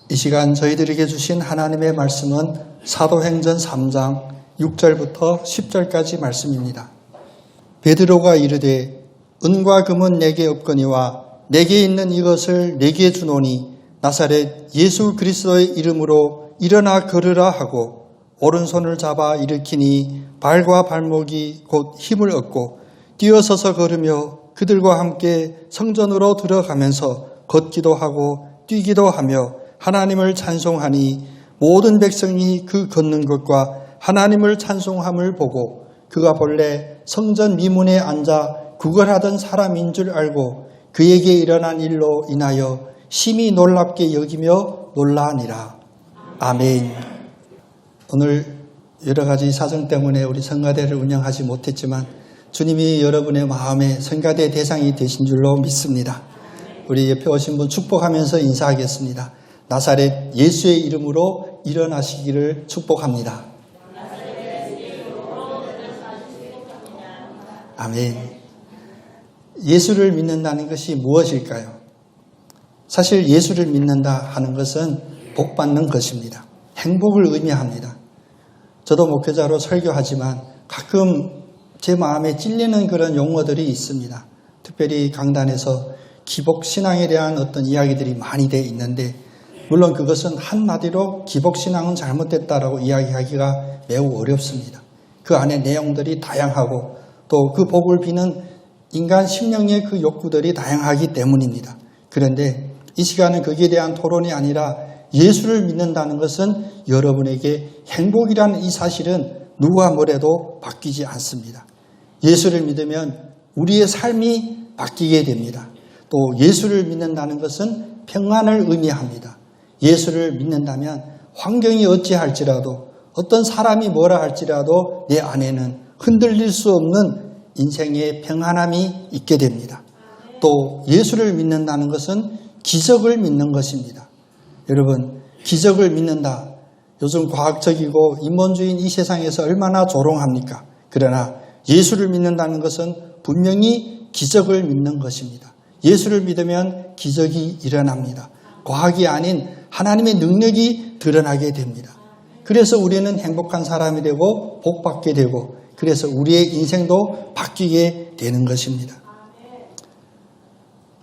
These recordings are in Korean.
이 시간 저희들에게 주신 하나님의 말씀은 사도행전 3장 6절부터 10절까지 말씀입니다. 베드로가 이르되 은과 금은 내게 없거니와 내게 있는 이것을 내게 주노니 나사렛 예수 그리스도의 이름으로 일어나 걸으라 하고 오른손을 잡아 일으키니 발과 발목이 곧 힘을 얻고 뛰어서서 걸으며 그들과 함께 성전으로 들어가면서 걷기도 하고 뛰기도 하며 하나님을 찬송하니 모든 백성이 그 걷는 것과 하나님을 찬송함을 보고 그가 본래 성전 미문에 앉아 구걸하던 사람인 줄 알고 그에게 일어난 일로 인하여 심히 놀랍게 여기며 놀라니라. 아멘. 오늘 여러 가지 사정 때문에 우리 성가대를 운영하지 못했지만 주님이 여러분의 마음에 성가대 대상이 되신 줄로 믿습니다. 우리 옆에 오신 분 축복하면서 인사하겠습니다. 나사렛 예수의 이름으로 일어나시기를 축복합니다. 아멘. 예수를 믿는다는 것이 무엇일까요? 사실 예수를 믿는다 하는 것은 복받는 것입니다. 행복을 의미합니다. 저도 목회자로 설교하지만 가끔 제 마음에 찔리는 그런 용어들이 있습니다. 특별히 강단에서 기복신앙에 대한 어떤 이야기들이 많이 돼 있는데 물론 그것은 한마디로 기복신앙은 잘못됐다라고 이야기하기가 매우 어렵습니다. 그 안에 내용들이 다양하고 또 그 복을 비는 인간 심령의 그 욕구들이 다양하기 때문입니다. 그런데 이 시간은 거기에 대한 토론이 아니라 예수를 믿는다는 것은 여러분에게 행복이라는 이 사실은 누가 뭐래도 바뀌지 않습니다. 예수를 믿으면 우리의 삶이 바뀌게 됩니다. 또 예수를 믿는다는 것은 평안을 의미합니다. 예수를 믿는다면 환경이 어찌할지라도 어떤 사람이 뭐라 할지라도 내 안에는 흔들릴 수 없는 인생의 평안함이 있게 됩니다. 또 예수를 믿는다는 것은 기적을 믿는 것입니다. 여러분, 기적을 믿는다. 요즘 과학적이고 인본주의인 이 세상에서 얼마나 조롱합니까? 그러나 예수를 믿는다는 것은 분명히 기적을 믿는 것입니다. 예수를 믿으면 기적이 일어납니다. 과학이 아닌 하나님의 능력이 드러나게 됩니다. 그래서 우리는 행복한 사람이 되고 복받게 되고 그래서 우리의 인생도 바뀌게 되는 것입니다.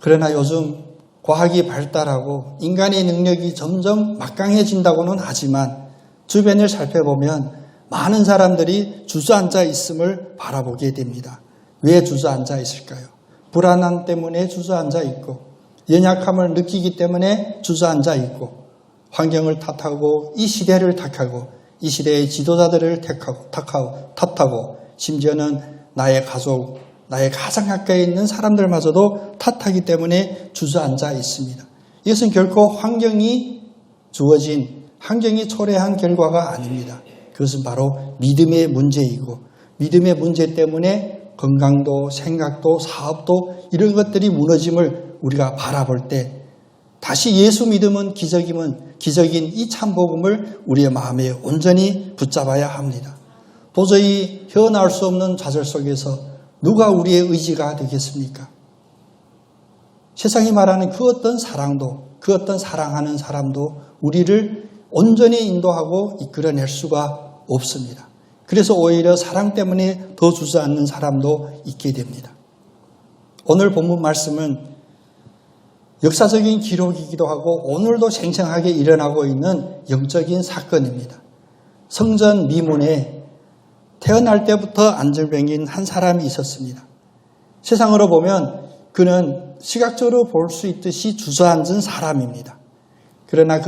그러나 요즘 과학이 발달하고 인간의 능력이 점점 막강해진다고는 하지만 주변을 살펴보면 많은 사람들이 주저앉아 있음을 바라보게 됩니다. 왜 주저앉아 있을까요? 불안함 때문에 주저앉아 있고 연약함을 느끼기 때문에 주저앉아 있고 환경을 탓하고 이 시대를 탓하고 이 시대의 지도자들을 탓하고 심지어는 나의 가족, 나의 가장 가까이 있는 사람들마저도 탓하기 때문에 주저앉아 있습니다. 이것은 결코 환경이 주어진, 환경이 초래한 결과가 아닙니다. 그것은 바로 믿음의 문제이고 믿음의 문제 때문에 건강도 생각도 사업도 이런 것들이 무너짐을 우리가 바라볼 때 다시 예수 믿음은 기적인 이 참복음을 우리의 마음에 온전히 붙잡아야 합니다. 도저히 헤어나올 수 없는 좌절 속에서 누가 우리의 의지가 되겠습니까? 세상이 말하는 그 어떤 사랑도 그 어떤 사랑하는 사람도 우리를 온전히 인도하고 이끌어낼 수가 없습니다. 그래서 오히려 사랑 때문에 더 주저앉는 사람도 있게 됩니다. 오늘 본문 말씀은 역사적인 기록이기도 하고 오늘도 생생하게 일어나고 있는 영적인 사건입니다. 성전 미문에 태어날 때부터 안절병인 한 사람이 있었습니다. 세상으로 보면 그는 시각적으로 볼 수 있듯이 주저앉은 사람입니다. 그러나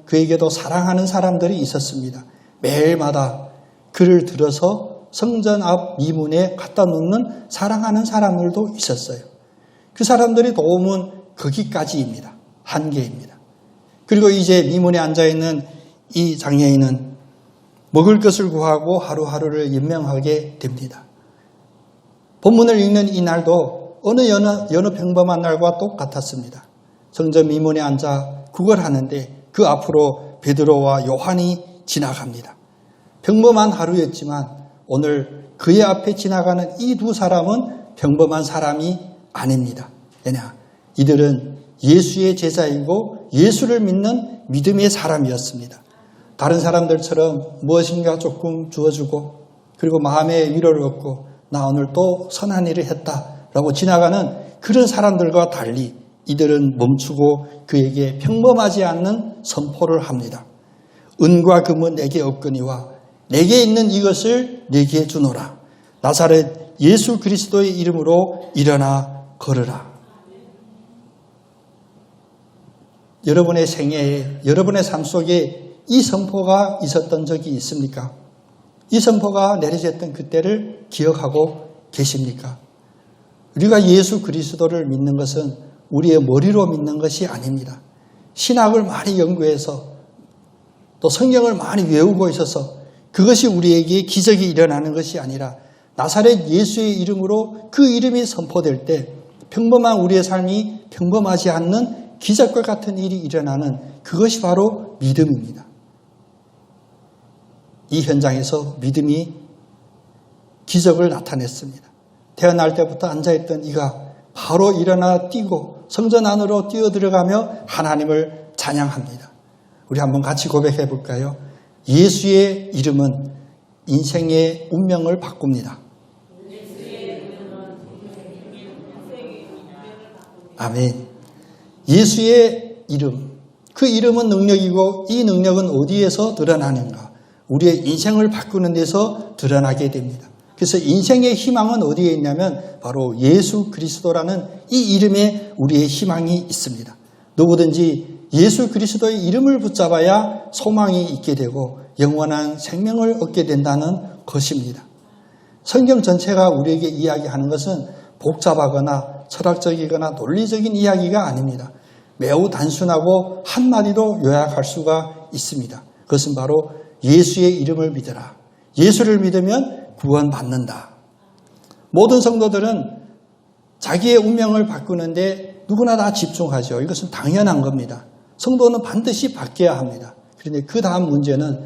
그에게도 사랑하는 사람들이 있었습니다. 매일마다 그를 들어서 성전 앞 미문에 갖다 놓는 사랑하는 사람들도 있었어요. 그 사람들이 도움은 거기까지입니다. 한계입니다. 그리고 이제 미문에 앉아있는 이 장애인은 먹을 것을 구하고 하루하루를 연명하게 됩니다. 본문을 읽는 이 날도 어느 평범한 날과 똑같았습니다. 성전 미문에 앉아 구걸하는데 그 앞으로 베드로와 요한이 지나갑니다. 평범한 하루였지만 오늘 그의 앞에 지나가는 이 두 사람은 평범한 사람이 아닙니다. 왜냐? 이들은 예수의 제자이고 예수를 믿는 믿음의 사람이었습니다. 다른 사람들처럼 무엇인가 조금 주어주고 그리고 마음의 위로를 얻고 나 오늘 또 선한 일을 했다라고 지나가는 그런 사람들과 달리 이들은 멈추고 그에게 평범하지 않는 선포를 합니다. 은과 금은 내게 없거니와 내게 있는 이것을 내게 주노라. 나사렛 예수 그리스도의 이름으로 일어나 걸으라. 여러분의 생애에 여러분의 삶 속에 이 선포가 있었던 적이 있습니까? 이 선포가 내려졌던 그때를 기억하고 계십니까? 우리가 예수 그리스도를 믿는 것은 우리의 머리로 믿는 것이 아닙니다. 신학을 많이 연구해서 또 성경을 많이 외우고 있어서 그것이 우리에게 기적이 일어나는 것이 아니라 나사렛 예수의 이름으로 그 이름이 선포될 때 평범한 우리의 삶이 평범하지 않는 기적과 같은 일이 일어나는 그것이 바로 믿음입니다. 이 현장에서 믿음이 기적을 나타냈습니다. 태어날 때부터 앉아있던 이가 바로 일어나 뛰고 성전 안으로 뛰어들어가며 하나님을 찬양합니다. 우리 한번 같이 고백해 볼까요? 예수의 이름은 인생의 운명을 바꿉니다. 아멘. 예수의 이름, 그 이름은 능력이고 이 능력은 어디에서 드러나는가? 우리의 인생을 바꾸는 데서 드러나게 됩니다. 그래서 인생의 희망은 어디에 있냐면 바로 예수 그리스도라는 이 이름에 우리의 희망이 있습니다. 누구든지 예수 그리스도의 이름을 붙잡아야 소망이 있게 되고 영원한 생명을 얻게 된다는 것입니다. 성경 전체가 우리에게 이야기하는 것은 복잡하거나 철학적이거나 논리적인 이야기가 아닙니다. 매우 단순하고 한마디로 요약할 수가 있습니다. 그것은 바로 예수의 이름을 믿어라. 예수를 믿으면 구원받는다. 모든 성도들은 자기의 운명을 바꾸는데 누구나 다 집중하죠. 이것은 당연한 겁니다. 성도는 반드시 바뀌어야 합니다. 그런데 그 다음 문제는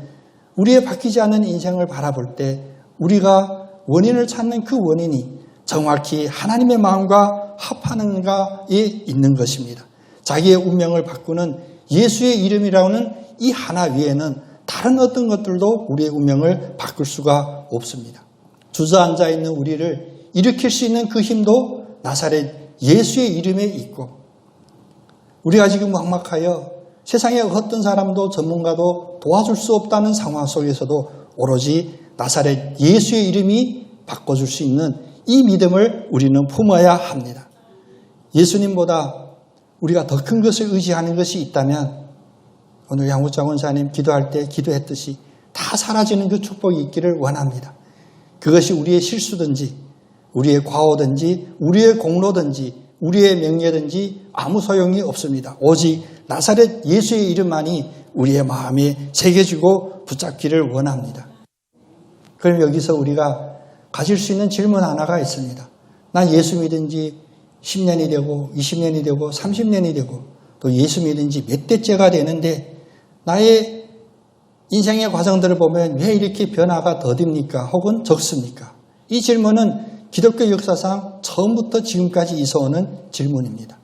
우리의 바뀌지 않는 인생을 바라볼 때 우리가 원인을 찾는 그 원인이 정확히 하나님의 마음과 합하는가에 있는 것입니다. 자기의 운명을 바꾸는 예수의 이름이라는 이 하나 외에는 다른 어떤 것들도 우리의 운명을 바꿀 수가 없습니다. 주저앉아 있는 우리를 일으킬 수 있는 그 힘도 나사렛 예수의 이름에 있고 우리가 지금 막막하여 세상에 어떤 사람도 전문가도 도와줄 수 없다는 상황 속에서도 오로지 나사렛 예수의 이름이 바꿔줄 수 있는 이 믿음을 우리는 품어야 합니다. 예수님보다 우리가 더 큰 것을 의지하는 것이 있다면 오늘 양우장 원사님 기도할 때 기도했듯이 다 사라지는 그 축복이 있기를 원합니다. 그것이 우리의 실수든지 우리의 과오든지 우리의 공로든지 우리의 명예든지 아무 소용이 없습니다. 오직 나사렛 예수의 이름만이 우리의 마음에 새겨지고 붙잡기를 원합니다. 그럼 여기서 우리가 가질 수 있는 질문 하나가 있습니다. 난 예수 믿은 지 10년이 되고 20년이 되고 30년이 되고 또 예수 믿은 지 몇 대째가 되는데 나의 인생의 과정들을 보면 왜 이렇게 변화가 더딥니까? 혹은 적습니까? 이 질문은 기독교 역사상 처음부터 지금까지 있어오는 질문입니다.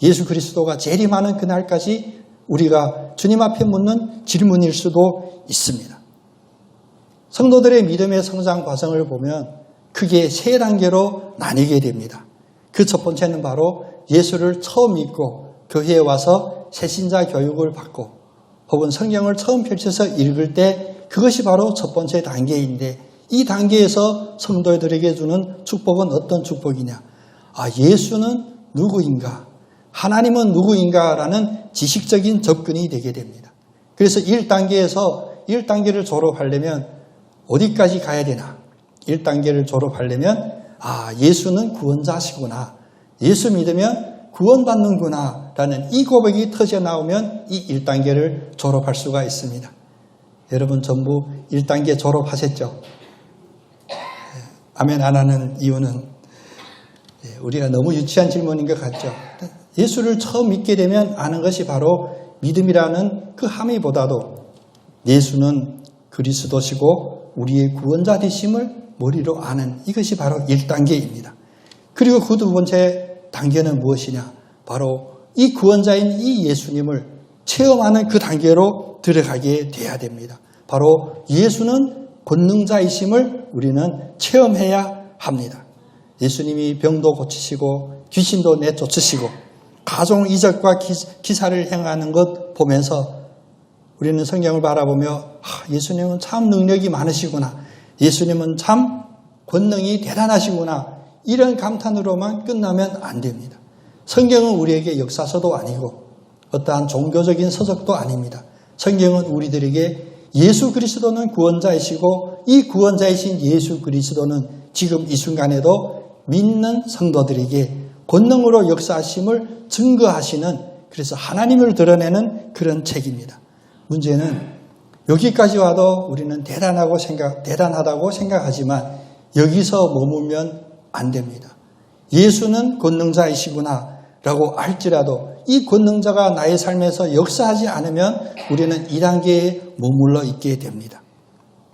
예수 그리스도가 재림하는 그날까지 우리가 주님 앞에 묻는 질문일 수도 있습니다. 성도들의 믿음의 성장 과정을 보면 크게 세 단계로 나뉘게 됩니다. 그 첫 번째는 바로 예수를 처음 믿고 교회에 와서 새신자 교육을 받고 혹은 성경을 처음 펼쳐서 읽을 때 그것이 바로 첫 번째 단계인데 이 단계에서 성도들에게 주는 축복은 어떤 축복이냐? 예수는 누구인가? 하나님은 누구인가? 라는 지식적인 접근이 되게 됩니다. 그래서 1단계에서 1단계를 졸업하려면 어디까지 가야 되나? 1단계를 졸업하려면 예수는 구원자시구나. 예수 믿으면 구원받는구나 라는 이 고백이 터져나오면 이 1단계를 졸업할 수가 있습니다. 여러분 전부 1단계 졸업하셨죠? 아멘 안 하는 이유는 우리가 너무 유치한 질문인 것 같죠? 예수를 처음 믿게 되면 아는 것이 바로 믿음이라는 그 함의보다도 예수는 그리스도시고 우리의 구원자 되심을 머리로 아는 이것이 바로 1단계입니다. 그리고 그 두 번째 단계는 무엇이냐? 바로 이 구원자인 이 예수님을 체험하는 그 단계로 들어가게 돼야 됩니다. 바로 예수는 권능자이심을 우리는 체험해야 합니다. 예수님이 병도 고치시고 귀신도 내쫓으시고 가종 이적과 기사를 행하는 것 보면서 우리는 성경을 바라보며 예수님은 참 능력이 많으시구나. 예수님은 참 권능이 대단하시구나. 이런 감탄으로만 끝나면 안 됩니다. 성경은 우리에게 역사서도 아니고 어떠한 종교적인 서적도 아닙니다. 성경은 우리들에게 예수 그리스도는 구원자이시고 이 구원자이신 예수 그리스도는 지금 이 순간에도 믿는 성도들에게 권능으로 역사하심을 증거하시는, 그래서 하나님을 드러내는 그런 책입니다. 문제는 여기까지 와도 우리는 대단하다고 생각하지만 여기서 머물면 안 됩니다. 예수는 권능자이시구나 라고 할지라도 이 권능자가 나의 삶에서 역사하지 않으면 우리는 2단계에 머물러 있게 됩니다.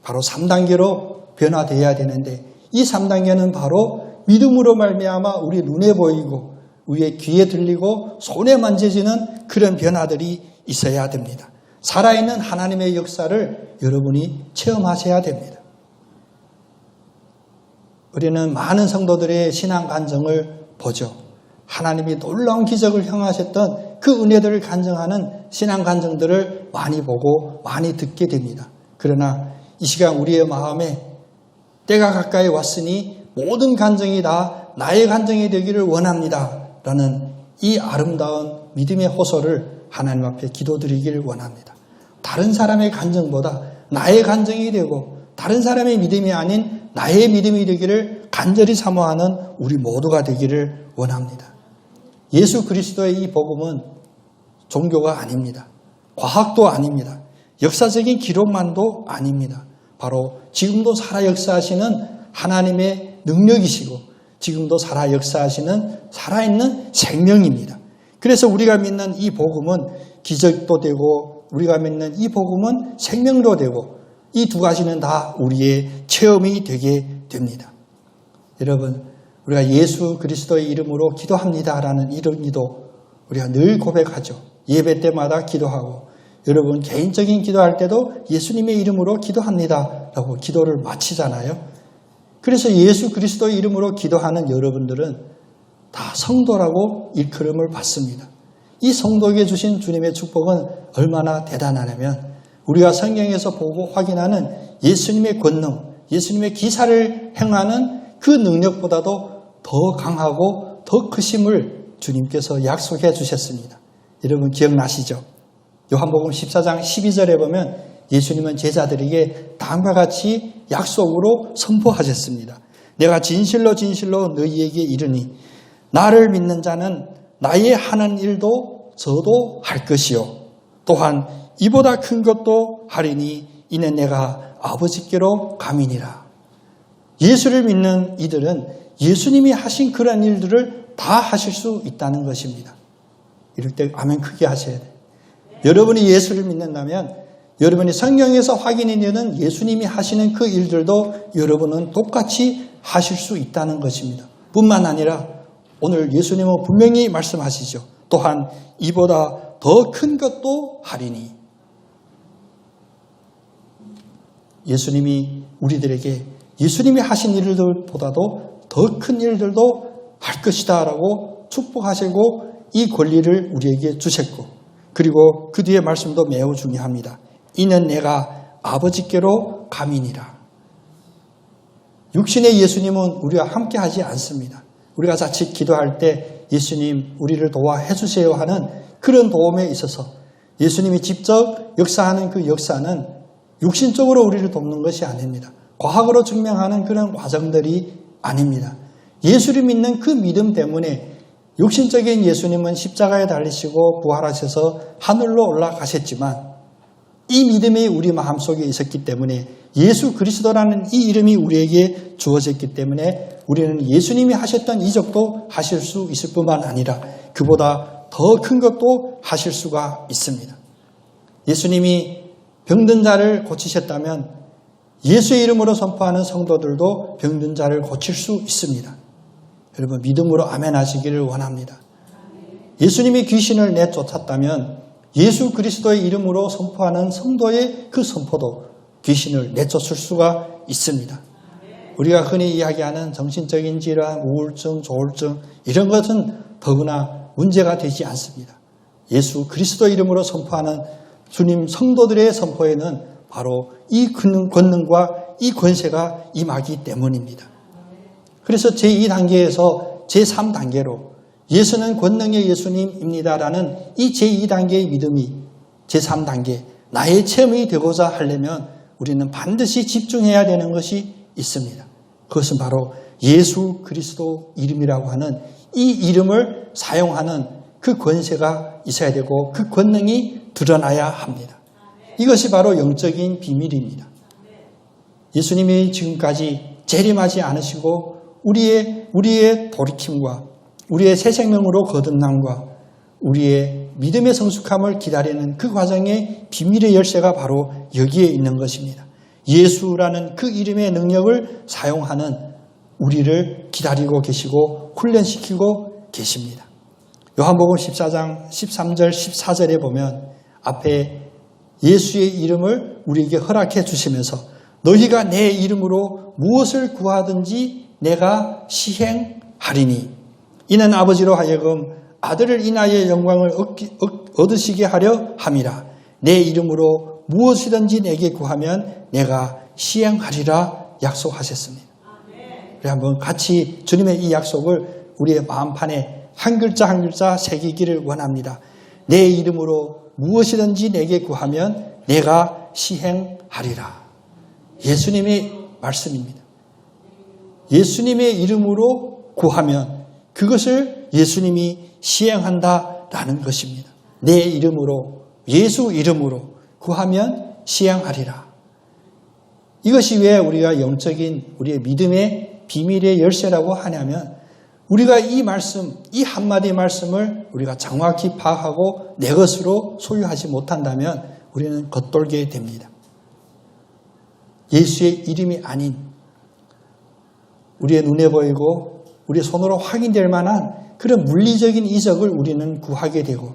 바로 3단계로 변화되어야 되는데 이 3단계는 바로 믿음으로 말미암아 우리 눈에 보이고 우리의 귀에 들리고 손에 만져지는 그런 변화들이 있어야 됩니다. 살아있는 하나님의 역사를 여러분이 체험하셔야 됩니다. 우리는 많은 성도들의 신앙 간증을 보죠. 하나님이 놀라운 기적을 행하셨던 그 은혜들을 간증하는 신앙 간증들을 많이 보고 많이 듣게 됩니다. 그러나 이 시간 우리의 마음에 때가 가까이 왔으니 모든 간증이 다 나의 간증이 되기를 원합니다. 라는 이 아름다운 믿음의 호소를 하나님 앞에 기도드리기를 원합니다. 다른 사람의 간증보다 나의 간증이 되고 다른 사람의 믿음이 아닌 나의 믿음이 되기를 간절히 사모하는 우리 모두가 되기를 원합니다. 예수 그리스도의 이 복음은 종교가 아닙니다. 과학도 아닙니다. 역사적인 기록만도 아닙니다. 바로 지금도 살아 역사하시는 하나님의 능력이시고 지금도 살아 역사하시는 살아있는 생명입니다. 그래서 우리가 믿는 이 복음은 기적도 되고 우리가 믿는 이 복음은 생명도 되고 이 두 가지는 다 우리의 체험이 되게 됩니다. 여러분, 우리가 예수 그리스도의 이름으로 기도합니다라는 이런 기도 우리가 늘 고백하죠. 예배 때마다 기도하고 여러분 개인적인 기도할 때도 예수님의 이름으로 기도합니다라고 기도를 마치잖아요. 그래서 예수 그리스도의 이름으로 기도하는 여러분들은 다 성도라고 일컬음을 받습니다. 이 성도에게 주신 주님의 축복은 얼마나 대단하냐면 우리가 성경에서 보고 확인하는 예수님의 권능, 예수님의 기사를 행하는 그 능력보다도 더 강하고 더 크심을 주님께서 약속해 주셨습니다. 여러분 기억나시죠? 요한복음 14장 12절에 보면 예수님은 제자들에게 다음과 같이 약속으로 선포하셨습니다. 내가 진실로 진실로 너희에게 이르니 나를 믿는 자는 나의 하는 일도 저도 할 것이요 또한 이보다 큰 것도 하리니 이는 내가 아버지께로 감이니라. 예수를 믿는 이들은 예수님이 하신 그런 일들을 다 하실 수 있다는 것입니다. 이럴 때 아멘 크게 하셔야 돼요. 여러분이 예수를 믿는다면 여러분이 성경에서 확인이 되는 예수님이 하시는 그 일들도 여러분은 똑같이 하실 수 있다는 것입니다. 뿐만 아니라 오늘 예수님은 분명히 말씀하시죠. 또한 이보다 더 큰 것도 하리니. 예수님이 우리들에게 예수님이 하신 일들보다도 더 큰 일들도 할 것이다 라고 축복하시고 이 권리를 우리에게 주셨고 그리고 그 뒤에 말씀도 매우 중요합니다. 이는 내가 아버지께로 감이니라. 육신의 예수님은 우리와 함께 하지 않습니다. 우리가 자칫 기도할 때 예수님 우리를 도와해 주세요 하는 그런 도움에 있어서 예수님이 직접 역사하는 그 역사는 육신적으로 우리를 돕는 것이 아닙니다. 과학으로 증명하는 그런 과정들이 아닙니다. 예수를 믿는 그 믿음 때문에 육신적인 예수님은 십자가에 달리시고 부활하셔서 하늘로 올라가셨지만 이 믿음이 우리 마음속에 있었기 때문에 예수 그리스도라는 이 이름이 우리에게 주어졌기 때문에 우리는 예수님이 하셨던 이적도 하실 수 있을 뿐만 아니라 그보다 더 큰 것도 하실 수가 있습니다. 예수님이 병든 자를 고치셨다면 예수의 이름으로 선포하는 성도들도 병든 자를 고칠 수 있습니다. 여러분 믿음으로 아멘 하시기를 원합니다. 예수님이 귀신을 내쫓았다면 예수 그리스도의 이름으로 선포하는 성도의 그 선포도 귀신을 내쫓을 수가 있습니다. 우리가 흔히 이야기하는 정신적인 질환, 우울증, 조울증 이런 것은 더구나 문제가 되지 않습니다. 예수 그리스도 이름으로 선포하는 주님 성도들의 선포에는 바로 이 권능과 이 권세가 임하기 때문입니다. 그래서 제2단계에서 제3단계로 예수는 권능의 예수님입니다라는 이 제2단계의 믿음이 제3단계 나의 체험이 되고자 하려면 우리는 반드시 집중해야 되는 것이 있습니다. 그것은 바로 예수 그리스도 이름이라고 하는 이 이름을 사용하는 그 권세가 있어야 되고 그 권능이 드러나야 합니다. 이것이 바로 영적인 비밀입니다. 예수님이 지금까지 재림하지 않으시고 우리의 돌이킴과 우리의 새 생명으로 거듭남과 우리의 믿음의 성숙함을 기다리는 그 과정의 비밀의 열쇠가 바로 여기에 있는 것입니다. 예수라는 그 이름의 능력을 사용하는 우리를 기다리고 계시고 훈련시키고 계십니다. 요한복음 14장 13절 14절에 보면 앞에 예수의 이름을 우리에게 허락해 주시면서 너희가 내 이름으로 무엇을 구하든지 내가 시행하리니 이는 아버지로 하여금 아들을 인하여 영광을 얻으시게 하려 함이라. 내 이름으로 무엇이든지 내게 구하면 내가 시행하리라 약속하셨습니다. 우리 한번 같이 주님의 이 약속을 우리의 마음판에 한 글자 한 글자 새기기를 원합니다. 내 이름으로 무엇이든지 내게 구하면 내가 시행하리라. 예수님의 말씀입니다. 예수님의 이름으로 구하면 그것을 예수님이 시행한다라는 것입니다. 내 이름으로 예수 이름으로 구하면 시행하리라. 이것이 왜 우리가 영적인 우리의 믿음의 비밀의 열쇠라고 하냐면 우리가 이 말씀, 이 한마디 말씀을 우리가 정확히 파악하고 내 것으로 소유하지 못한다면 우리는 겉돌게 됩니다. 예수의 이름이 아닌 우리의 눈에 보이고 우리의 손으로 확인될 만한 그런 물리적인 이적을 우리는 구하게 되고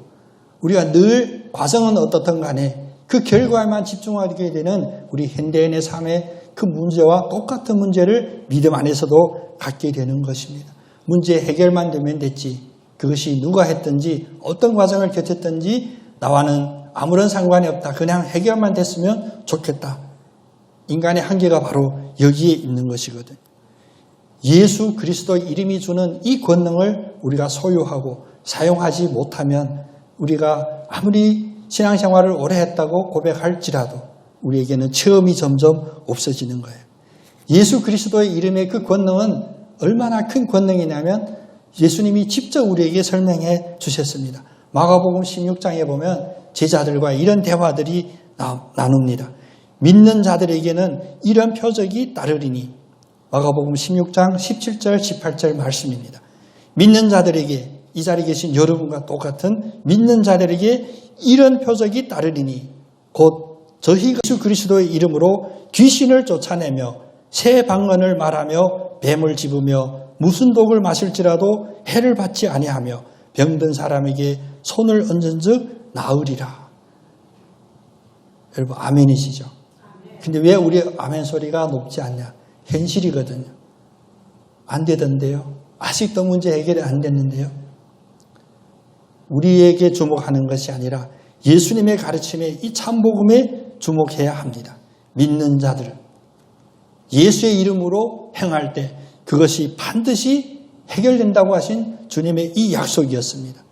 우리가 늘 과정은 어떻든 간에 그 결과에만 집중하게 되는 우리 현대인의 삶의 그 문제와 똑같은 문제를 믿음 안에서도 갖게 되는 것입니다. 문제 해결만 되면 됐지. 그것이 누가 했든지 어떤 과정을 겪었든지 나와는 아무런 상관이 없다. 그냥 해결만 됐으면 좋겠다. 인간의 한계가 바로 여기에 있는 것이거든. 예수 그리스도의 이름이 주는 이 권능을 우리가 소유하고 사용하지 못하면 우리가 아무리 신앙생활을 오래 했다고 고백할지라도 우리에게는 체험이 점점 없어지는 거예요. 예수 그리스도의 이름의 그 권능은 얼마나 큰 권능이냐면 예수님이 직접 우리에게 설명해 주셨습니다. 마가복음 16장에 보면 제자들과 이런 대화들이 나눕니다. 믿는 자들에게는 이런 표적이 따르리니 마가복음 16장 17절 18절 말씀입니다. 믿는 자들에게 이 자리에 계신 여러분과 똑같은 믿는 자들에게 이런 표적이 따르리니 곧 저희가 예수 그리스도의 이름으로 귀신을 쫓아내며 새 방언을 말하며 뱀을 집으며 무슨 독을 마실지라도 해를 받지 아니하며 병든 사람에게 손을 얹은즉 나으리라. 여러분 아멘이시죠? 근데 왜 우리 아멘 소리가 높지 않냐? 현실이거든요. 안 되던데요. 아직도 문제 해결이 안 됐는데요. 우리에게 주목하는 것이 아니라 예수님의 가르침에 이 참복음에 주목해야 합니다. 믿는 자들은 예수의 이름으로 행할 때 그것이 반드시 해결된다고 하신 주님의 이 약속이었습니다.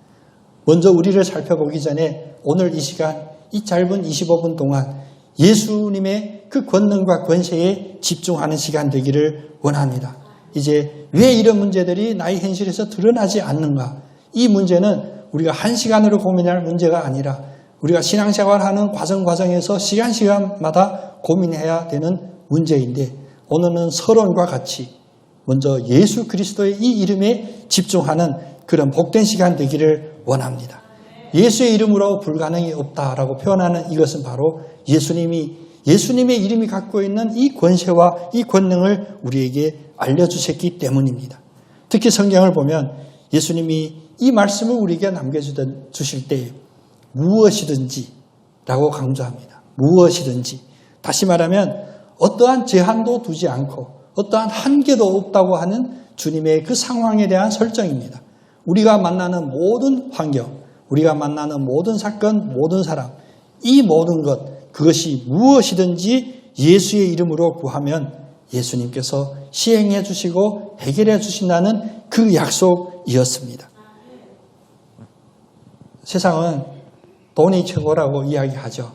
먼저 우리를 살펴보기 전에 오늘 이 시간, 이 짧은 25분 동안 예수님의 그 권능과 권세에 집중하는 시간 되기를 원합니다. 이제 왜 이런 문제들이 나의 현실에서 드러나지 않는가? 이 문제는 우리가 한 시간으로 고민할 문제가 아니라 우리가 신앙생활하는 과정에서 시간마다 고민해야 되는 문제인데 오늘은 서론과 같이 먼저 예수 그리스도의 이 이름에 집중하는 그런 복된 시간 되기를 원합니다. 예수의 이름으로 불가능이 없다라고 표현하는 이것은 바로 예수님의 이름이 갖고 있는 이 권세와 이 권능을 우리에게 알려주셨기 때문입니다. 특히 성경을 보면 예수님이 이 말씀을 우리에게 남겨주실 때 무엇이든지 라고 강조합니다. 무엇이든지. 다시 말하면 어떠한 제한도 두지 않고 어떠한 한계도 없다고 하는 주님의 그 상황에 대한 설정입니다. 우리가 만나는 모든 환경, 우리가 만나는 모든 사건, 모든 사람, 이 모든 것, 그것이 무엇이든지 예수의 이름으로 구하면 예수님께서 시행해 주시고 해결해 주신다는 그 약속이었습니다. 세상은 돈이 최고라고 이야기하죠.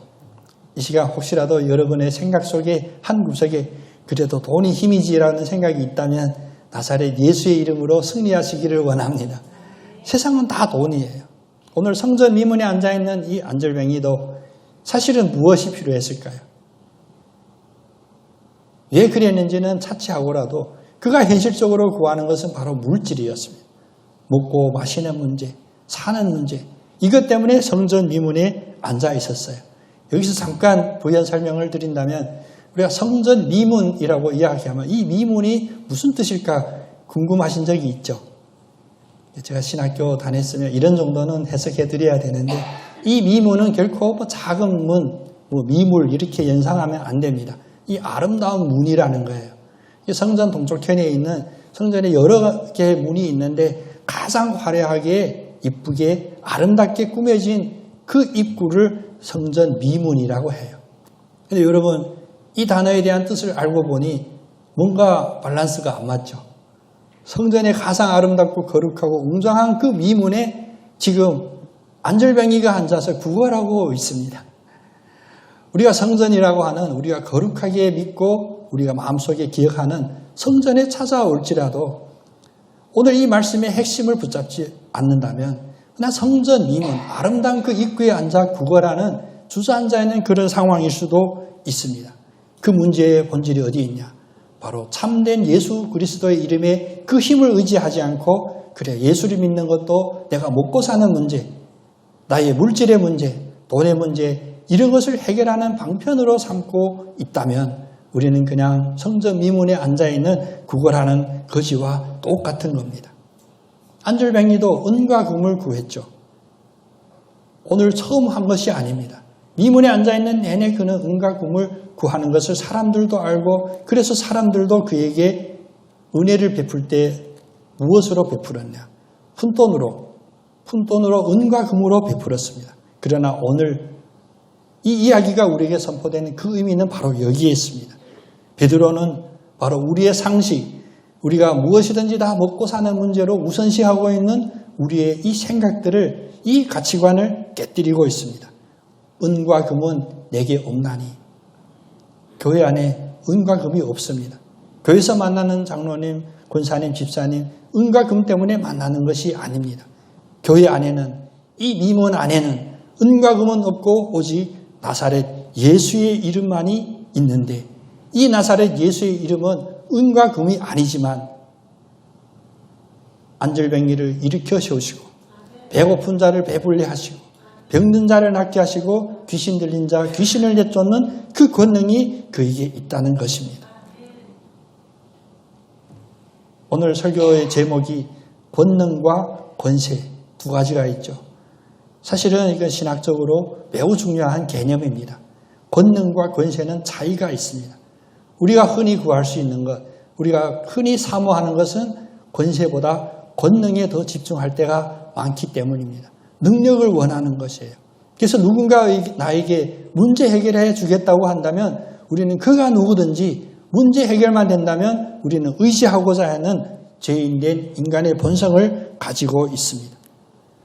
이 시간 혹시라도 여러분의 생각 속에 한 구석에 그래도 돈이 힘이지라는 생각이 있다면 나사렛 예수의 이름으로 승리하시기를 원합니다. 세상은 다 돈이에요. 오늘 성전 미문에 앉아있는 이 안절뱅이도 사실은 무엇이 필요했을까요? 왜 그랬는지는 차치하고라도 그가 현실적으로 구하는 것은 바로 물질이었습니다. 먹고 마시는 문제, 사는 문제, 이것 때문에 성전 미문에 앉아 있었어요. 여기서 잠깐 부연 설명을 드린다면 우리가 성전 미문이라고 이야기하면 이 미문이 무슨 뜻일까 궁금하신 적이 있죠. 제가 신학교 다녔으면 이런 정도는 해석해 드려야 되는데 이 미문은 결코 작은 문, 미물 이렇게 연상하면 안 됩니다. 이 아름다운 문이라는 거예요. 성전 동쪽편에 있는 성전에 여러 개의 문이 있는데 가장 화려하게 이쁘게 아름답게 꾸며진 그 입구를 성전 미문이라고 해요. 근데 여러분 이 단어에 대한 뜻을 알고 보니 뭔가 밸런스가 안 맞죠. 성전에 가장 아름답고 거룩하고 웅장한 그 미문에 지금 안절뱅이가 앉아서 구걸하고 있습니다. 우리가 성전이라고 하는 우리가 거룩하게 믿고 우리가 마음속에 기억하는 성전에 찾아올지라도 오늘 이 말씀의 핵심을 붙잡지 않는다면 그냥 성전 미문, 아름다운 그 입구에 앉아 구걸하는 주저앉아 있는 그런 상황일 수도 있습니다. 그 문제의 본질이 어디 있냐? 바로 참된 예수 그리스도의 이름에 그 힘을 의지하지 않고 그래 예수를 믿는 것도 내가 먹고 사는 문제, 나의 물질의 문제, 돈의 문제 이런 것을 해결하는 방편으로 삼고 있다면 우리는 그냥 성전 미문에 앉아있는 구걸하는 거지와 똑같은 겁니다. 안절뱅이도 은과 금을 구했죠. 오늘 처음 한 것이 아닙니다. 미문에 앉아있는 내내 그는 은과 금을 구하는 것을 사람들도 알고 그래서 사람들도 그에게 은혜를 베풀 때 무엇으로 베풀었냐? 푼돈으로 은과 금으로 베풀었습니다. 그러나 오늘 이 이야기가 우리에게 선포되는 그 의미는 바로 여기에 있습니다. 베드로는 바로 우리의 상식, 우리가 무엇이든지 다 먹고 사는 문제로 우선시하고 있는 우리의 이 생각들을, 이 가치관을 깨뜨리고 있습니다. 은과 금은 내게 없나니. 교회 안에 은과 금이 없습니다. 교회에서 만나는 장로님, 권사님, 집사님, 은과 금 때문에 만나는 것이 아닙니다. 교회 안에는, 이 미문 안에는 은과 금은 없고 오직 나사렛 예수의 이름만이 있는데 이 나사렛 예수의 이름은 은과 금이 아니지만 안절뱅이를 일으켜 세우시고 배고픈 자를 배불리 하시고 병든 자를 낫게 하시고 귀신 들린 자 귀신을 내쫓는 그 권능이 그에게 있다는 것입니다. 오늘 설교의 제목이 권능과 권세 두 가지가 있죠. 사실은 이건 신학적으로 매우 중요한 개념입니다. 권능과 권세는 차이가 있습니다. 우리가 흔히 구할 수 있는 것, 우리가 흔히 사모하는 것은 권세보다 권능에 더 집중할 때가 많기 때문입니다. 능력을 원하는 것이에요. 그래서 누군가 나에게 문제 해결해 주겠다고 한다면 우리는 그가 누구든지 문제 해결만 된다면 우리는 의지하고자 하는 죄인된 인간의 본성을 가지고 있습니다.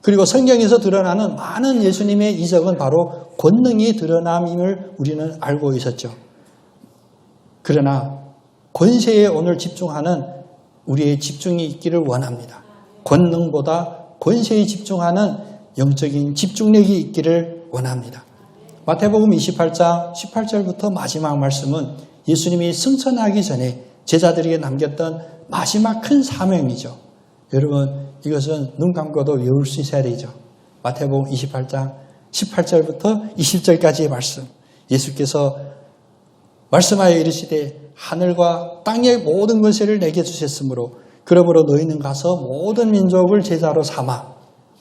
그리고 성경에서 드러나는 많은 예수님의 이적은 바로 권능이 드러남임을 우리는 알고 있었죠. 그러나 권세에 오늘 집중하는 우리의 집중이 있기를 원합니다. 권능보다 권세에 집중하는 영적인 집중력이 있기를 원합니다. 마태복음 28장 18절부터 마지막 말씀은 예수님이 승천하기 전에 제자들에게 남겼던 마지막 큰 사명이죠. 여러분 이것은 눈 감고도 외울 수 있어야 되죠. 마태복음 28장 18절부터 20절까지의 말씀. 예수께서 말씀하여 이르시되 하늘과 땅의 모든 권세를 내게 주셨으므로 그러므로 너희는 가서 모든 민족을 제자로 삼아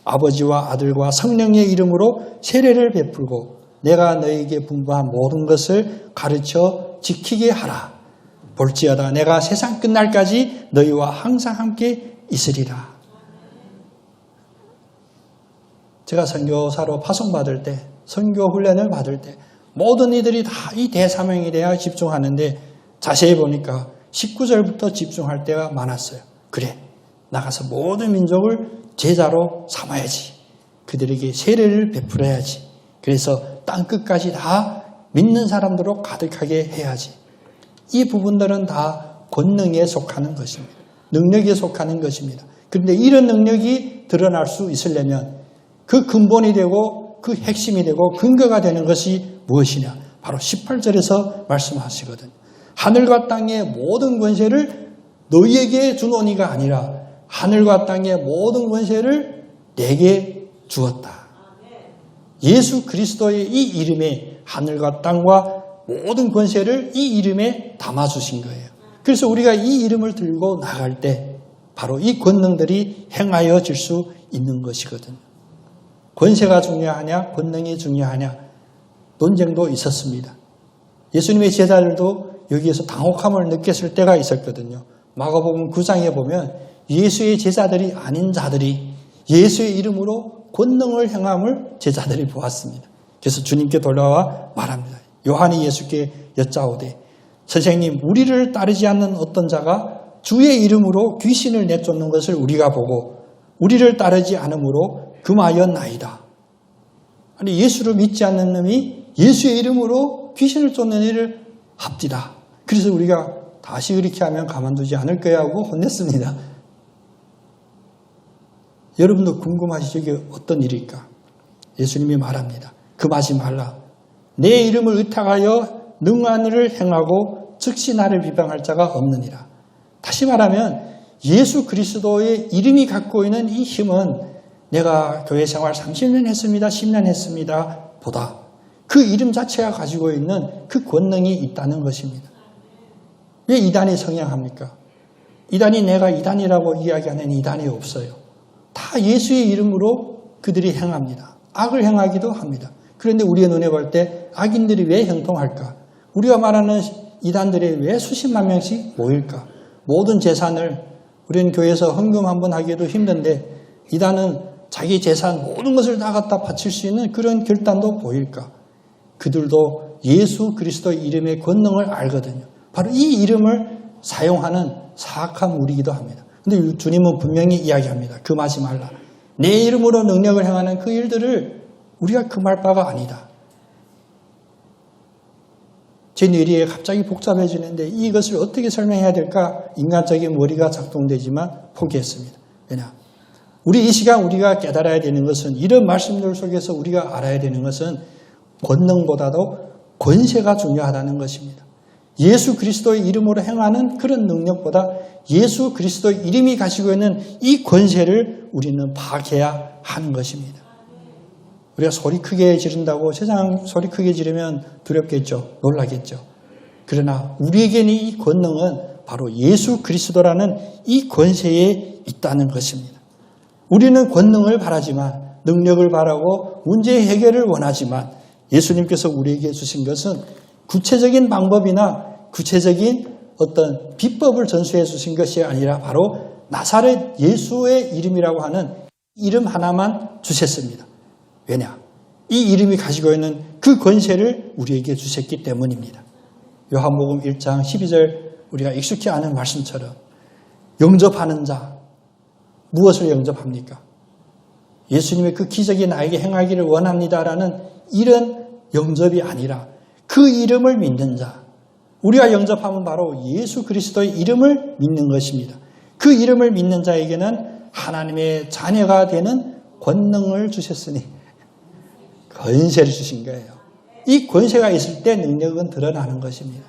아버지와 아들과 성령의 이름으로 세례를 베풀고 내가 너희에게 분부한 모든 것을 가르쳐 지키게 하라. 볼지어다 내가 세상 끝날까지 너희와 항상 함께 있으리라. 제가 선교사로 파송받을 때, 선교 훈련을 받을 때 모든 이들이 다 이 대사명에 대해 집중하는데 자세히 보니까 19절부터 집중할 때가 많았어요. 그래, 나가서 모든 민족을 제자로 삼아야지. 그들에게 세례를 베풀어야지. 그래서 땅끝까지 다 믿는 사람들로 가득하게 해야지. 이 부분들은 다 권능에 속하는 것입니다. 능력에 속하는 것입니다. 그런데 이런 능력이 드러날 수 있으려면 그 근본이 되고 그 핵심이 되고 근거가 되는 것이 무엇이냐? 바로 18절에서 말씀하시거든요. 하늘과 땅의 모든 권세를 너희에게 주노니가 아니라 하늘과 땅의 모든 권세를 내게 주었다. 예수 그리스도의 이 이름에 하늘과 땅과 모든 권세를 이 이름에 담아주신 거예요. 그래서 우리가 이 이름을 들고 나갈 때 바로 이 권능들이 행하여질 수 있는 것이거든요. 권세가 중요하냐 권능이 중요하냐 논쟁도 있었습니다. 예수님의 제자들도 여기에서 당혹함을 느꼈을 때가 있었거든요. 마가복음 9장에 보면 예수의 제자들이 아닌 자들이 예수의 이름으로 권능을 행함을 제자들이 보았습니다. 그래서 주님께 돌아와 말합니다. 요한이 예수께 여짜오되 선생님 우리를 따르지 않는 어떤 자가 주의 이름으로 귀신을 내쫓는 것을 우리가 보고 우리를 따르지 않으므로 금하였나이다. 아니 예수를 믿지 않는 놈이 예수의 이름으로 귀신을 쫓는 일을 합디다. 그래서 우리가 다시 그렇게 하면 가만두지 않을 거야 하고 혼냈습니다. 여러분도 궁금하시죠? 이게 어떤 일일까? 예수님이 말합니다. 금하지 말라. 내 이름을 의탁하여 능한 일을 행하고 즉시 나를 비방할 자가 없느니라. 다시 말하면 예수 그리스도의 이름이 갖고 있는 이 힘은 내가 교회 생활 30년 했습니다. 10년 했습니다. 보다 그 이름 자체가 가지고 있는 그 권능이 있다는 것입니다. 왜 이단이 성행합니까? 이단이 내가 이단이라고 이야기하는 이단이 없어요. 다 예수의 이름으로 그들이 행합니다. 악을 행하기도 합니다. 그런데 우리의 눈에 볼 때 악인들이 왜 형통할까? 우리가 말하는 이단들이 왜 수십만 명씩 모일까? 모든 재산을 우리는 교회에서 헌금 한번 하기도 힘든데 이단은 자기 재산 모든 것을 다 갖다 바칠 수 있는 그런 결단도 보일까? 그들도 예수 그리스도의 이름의 권능을 알거든요. 바로 이 이름을 사용하는 사악한 무리이기도 합니다. 그런데 주님은 분명히 이야기합니다. 금하지 말라. 내 이름으로 능력을 행하는 그 일들을 우리가 금할 바가 아니다. 제 뇌리에 갑자기 복잡해지는데 이것을 어떻게 설명해야 될까? 인간적인 머리가 작동되지만 포기했습니다. 왜냐? 우리 이 시간 우리가 깨달아야 되는 것은 이런 말씀들 속에서 우리가 알아야 되는 것은 권능보다도 권세가 중요하다는 것입니다. 예수 그리스도의 이름으로 행하는 그런 능력보다 예수 그리스도의 이름이 가지고 있는 이 권세를 우리는 파악해야 하는 것입니다. 우리가 소리 크게 지른다고 세상 소리 크게 지르면 두렵겠죠. 놀라겠죠. 그러나 우리에게는 이 권능은 바로 예수 그리스도라는 이 권세에 있다는 것입니다. 우리는 권능을 바라지만 능력을 바라고 문제 해결을 원하지만 예수님께서 우리에게 주신 것은 구체적인 방법이나 구체적인 어떤 비법을 전수해 주신 것이 아니라 바로 나사렛 예수의 이름이라고 하는 이름 하나만 주셨습니다. 왜냐? 이 이름이 가지고 있는 그 권세를 우리에게 주셨기 때문입니다. 요한복음 1장 12절 우리가 익숙히 아는 말씀처럼 영접하는 자, 무엇을 영접합니까? 예수님의 그 기적이 나에게 행하기를 원합니다라는 이런 영접이 아니라 그 이름을 믿는 자, 우리가 영접하면 바로 예수 그리스도의 이름을 믿는 것입니다. 그 이름을 믿는 자에게는 하나님의 자녀가 되는 권능을 주셨으니 권세를 주신 거예요. 이 권세가 있을 때 능력은 드러나는 것입니다.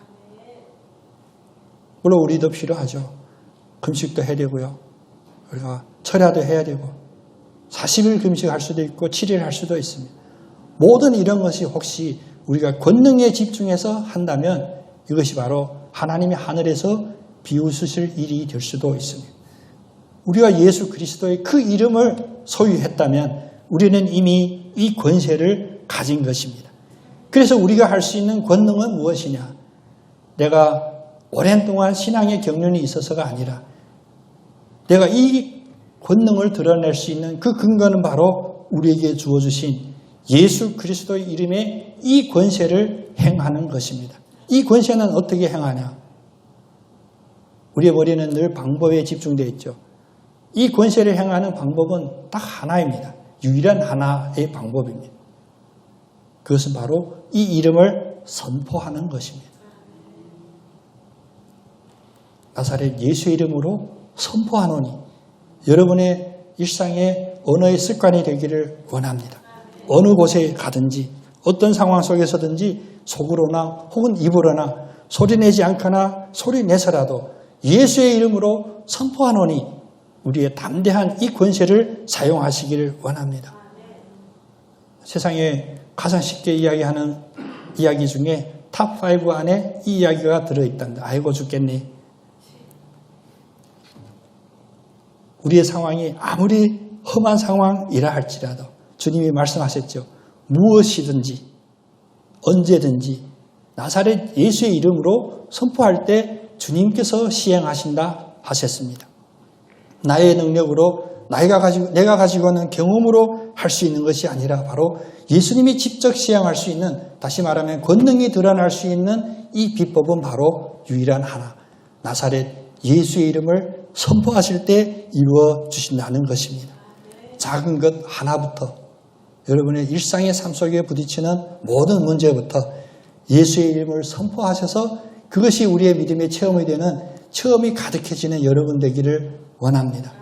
물론 우리도 필요하죠. 금식도 해야 되고요. 우리가 철야도 해야 되고 40일 금식할 수도 있고 7일 할 수도 있습니다. 모든 이런 것이 혹시 우리가 권능에 집중해서 한다면 이것이 바로 하나님이 하늘에서 비웃으실 일이 될 수도 있습니다. 우리가 예수 그리스도의 그 이름을 소유했다면 우리는 이미 이 권세를 가진 것입니다. 그래서 우리가 할 수 있는 권능은 무엇이냐? 내가 오랜 동안 신앙의 경륜이 있어서가 아니라 내가 이 권능을 드러낼 수 있는 그 근거는 바로 우리에게 주어주신 예수 그리스도의 이름에 이 권세를 행하는 것입니다. 이 권세는 어떻게 행하냐? 우리의 머리는 늘 방법에 집중되어 있죠. 이 권세를 행하는 방법은 딱 하나입니다. 유일한 하나의 방법입니다. 그것은 바로 이 이름을 선포하는 것입니다. 나사렛 예수의 이름으로 선포하노니 여러분의 일상의 언어의 습관이 되기를 원합니다. 어느 곳에 가든지 어떤 상황 속에서든지 속으로나 혹은 입으로나 소리내지 않거나 소리내서라도 예수의 이름으로 선포하노니 우리의 담대한 이 권세를 사용하시기를 원합니다. 세상에 가장 쉽게 이야기하는 이야기 중에 탑5 안에 이 이야기가 들어있단다. 아이고 죽겠니. 우리의 상황이 아무리 험한 상황이라 할지라도 주님이 말씀하셨죠. 무엇이든지 언제든지 나사렛 예수의 이름으로 선포할 때 주님께서 시행하신다 하셨습니다. 나의 능력으로 내가 가지고 있는 경험으로 할 수 있는 것이 아니라 바로 예수님이 직접 시행할 수 있는, 다시 말하면 권능이 드러날 수 있는 이 비법은 바로 유일한 하나, 나사렛 예수의 이름을 선포하실 때 이루어 주신다는 것입니다. 작은 것 하나부터 여러분의 일상의 삶 속에 부딪히는 모든 문제부터 예수의 이름을 선포하셔서 그것이 우리의 믿음의 체험이 되는, 체험이 가득해지는 여러분 되기를 원합니다.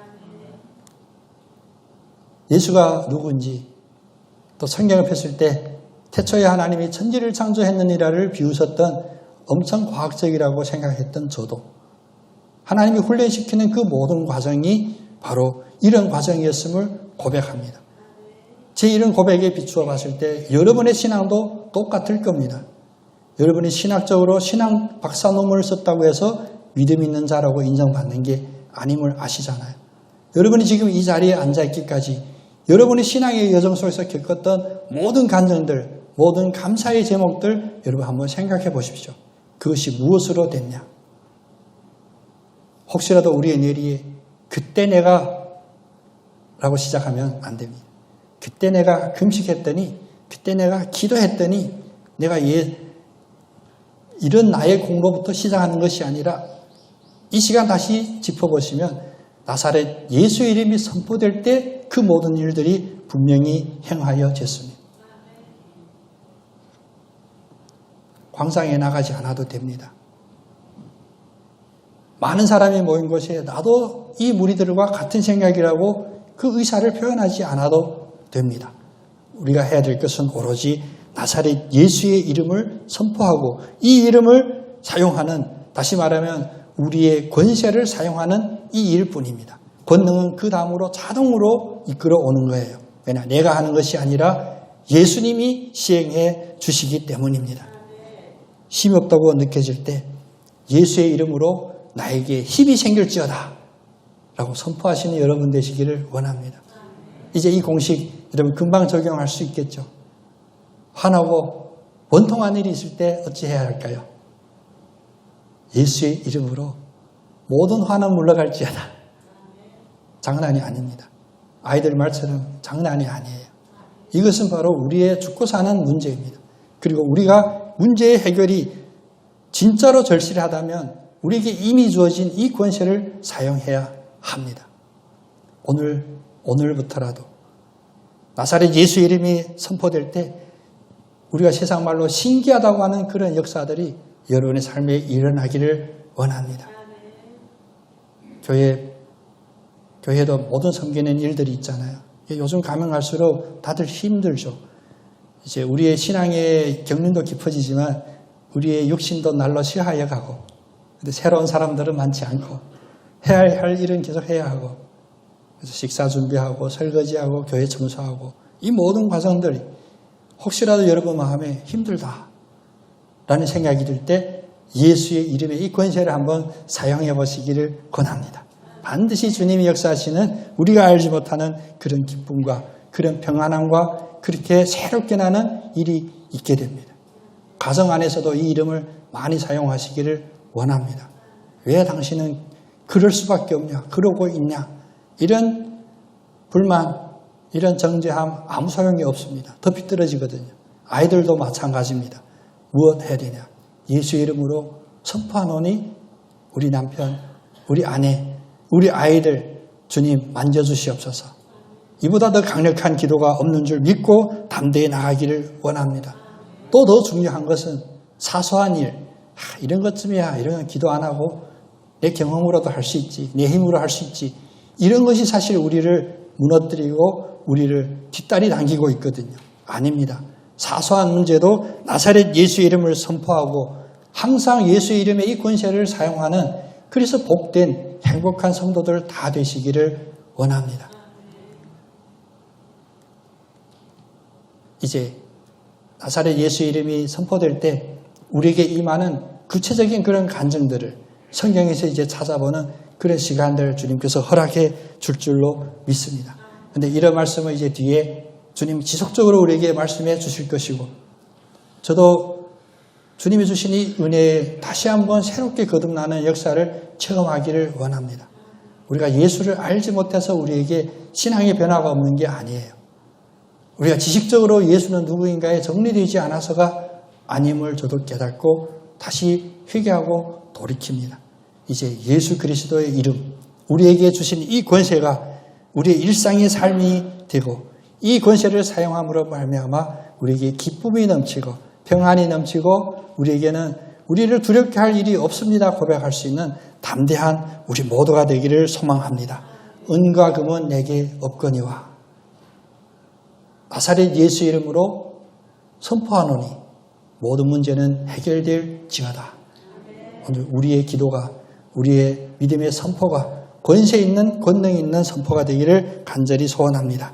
예수가 누구인지 또 성경을 폈을 때 태초에 하나님이 천지를 창조했느니라를 비웃었던 엄청 과학적이라고 생각했던 저도 하나님이 훈련시키는 그 모든 과정이 바로 이런 과정이었음을 고백합니다. 제 이런 고백에 비추어 봤을 때 여러분의 신앙도 똑같을 겁니다. 여러분이 신학적으로 신앙 박사 논문을 썼다고 해서 믿음 있는 자라고 인정받는 게 아님을 아시잖아요. 여러분이 지금 이 자리에 앉아있기까지 여러분이 신앙의 여정 속에서 겪었던 모든 감정들, 모든 감사의 제목들 여러분 한번 생각해 보십시오. 그것이 무엇으로 됐냐? 혹시라도 우리의 뇌리에 그때 내가 라고 시작하면 안 됩니다. 그때 내가 금식했더니, 그때 내가 기도했더니, 내가 이런 나의 공로부터 시작하는 것이 아니라 이 시간 다시 짚어보시면 나사렛 예수의 이름이 선포될 때 그 모든 일들이 분명히 행하여졌습니다. 광장에 나가지 않아도 됩니다. 많은 사람이 모인 곳에 나도 이 무리들과 같은 생각이라고 그 의사를 표현하지 않아도 됩니다. 우리가 해야 될 것은 오로지 나사렛 예수의 이름을 선포하고 이 이름을 사용하는, 다시 말하면 우리의 권세를 사용하는 이 일뿐입니다. 권능은 그 다음으로 자동으로 이끌어 오는 거예요. 왜냐? 내가 하는 것이 아니라 예수님이 시행해 주시기 때문입니다. 힘이 없다고 느껴질 때 예수의 이름으로 나에게 힘이 생길지어다 라고 선포하시는 여러분 되시기를 원합니다. 이제 이 공식 여러분 금방 적용할 수 있겠죠. 화나고 원통한 일이 있을 때 어찌해야 할까요? 예수의 이름으로 모든 화는 물러갈지어다. 장난이 아닙니다. 아이들 말처럼 장난이 아니에요. 이것은 바로 우리의 죽고 사는 문제입니다. 그리고 우리가 문제의 해결이 진짜로 절실하다면 우리에게 이미 주어진 이 권세를 사용해야 합니다. 오늘부터라도 나사렛 예수 이름이 선포될 때 우리가 세상 말로 신기하다고 하는 그런 역사들이 여러분의 삶에 일어나기를 원합니다. 교회도 모든 섬기는 일들이 있잖아요. 요즘 가면 갈수록 다들 힘들죠. 이제 우리의 신앙의 경륜도 깊어지지만 우리의 육신도 날로 시하여 가고, 근데 새로운 사람들은 많지 않고, 해야 할 일은 계속 해야 하고, 그래서 식사 준비하고, 설거지하고, 교회 청소하고, 이 모든 과정들이 혹시라도 여러분 마음에 힘들다 라는 생각이 들 때 예수의 이름의 이 권세를 한번 사용해 보시기를 권합니다. 반드시 주님이 역사하시는 우리가 알지 못하는 그런 기쁨과 그런 평안함과 그렇게 새롭게 나는 일이 있게 됩니다. 가정 안에서도 이 이름을 많이 사용하시기를 원합니다. 왜 당신은 그럴 수밖에 없냐? 그러고 있냐? 이런 불만, 이런 정죄함 아무 소용이 없습니다. 더 삐뚤어지거든요. 아이들도 마찬가지입니다. 무엇 해야 되냐? 예수 이름으로 선포하노니 우리 남편, 우리 아내, 우리 아이들 주님 만져주시옵소서. 이보다 더 강력한 기도가 없는 줄 믿고 담대히 나가기를 원합니다. 또 더 중요한 것은 사소한 일, 이런 것쯤이야, 이런 건 기도 안 하고 내 경험으로도 할 수 있지, 내 힘으로 할 수 있지, 이런 것이 사실 우리를 무너뜨리고 우리를 뒷다리 당기고 있거든요. 아닙니다. 사소한 문제도 나사렛 예수 이름을 선포하고 항상 예수 이름의 이 권세를 사용하는, 그래서 복된 행복한 성도들 다 되시기를 원합니다. 이제 나사렛 예수 이름이 선포될 때 우리에게 임하는 구체적인 그런 간증들을 성경에서 이제 찾아보는 그런 시간들을 주님께서 허락해 줄 줄로 믿습니다. 그런데 이런 말씀을 이제 뒤에 주님이 지속적으로 우리에게 말씀해 주실 것이고, 저도 주님이 주신 이 은혜에 다시 한번 새롭게 거듭나는 역사를 체험하기를 원합니다. 우리가 예수를 알지 못해서 우리에게 신앙의 변화가 없는 게 아니에요. 우리가 지식적으로 예수는 누구인가에 정리되지 않아서가 아님을 저도 깨닫고 다시 회개하고 돌이킵니다. 이제 예수 그리스도의 이름, 우리에게 주신 이 권세가 우리의 일상의 삶이 되고, 이 권세를 사용함으로 말미암아 우리에게 기쁨이 넘치고 평안이 넘치고 우리에게는 우리를 두렵게 할 일이 없습니다 고백할 수 있는 담대한 우리 모두가 되기를 소망합니다. 은과 금은 내게 없거니와 나사렛 예수 이름으로 선포하노니 모든 문제는 해결될지어다. 오늘 우리의 기도가, 우리의 믿음의 선포가 권세 있는, 권능 있는 선포가 되기를 간절히 소원합니다.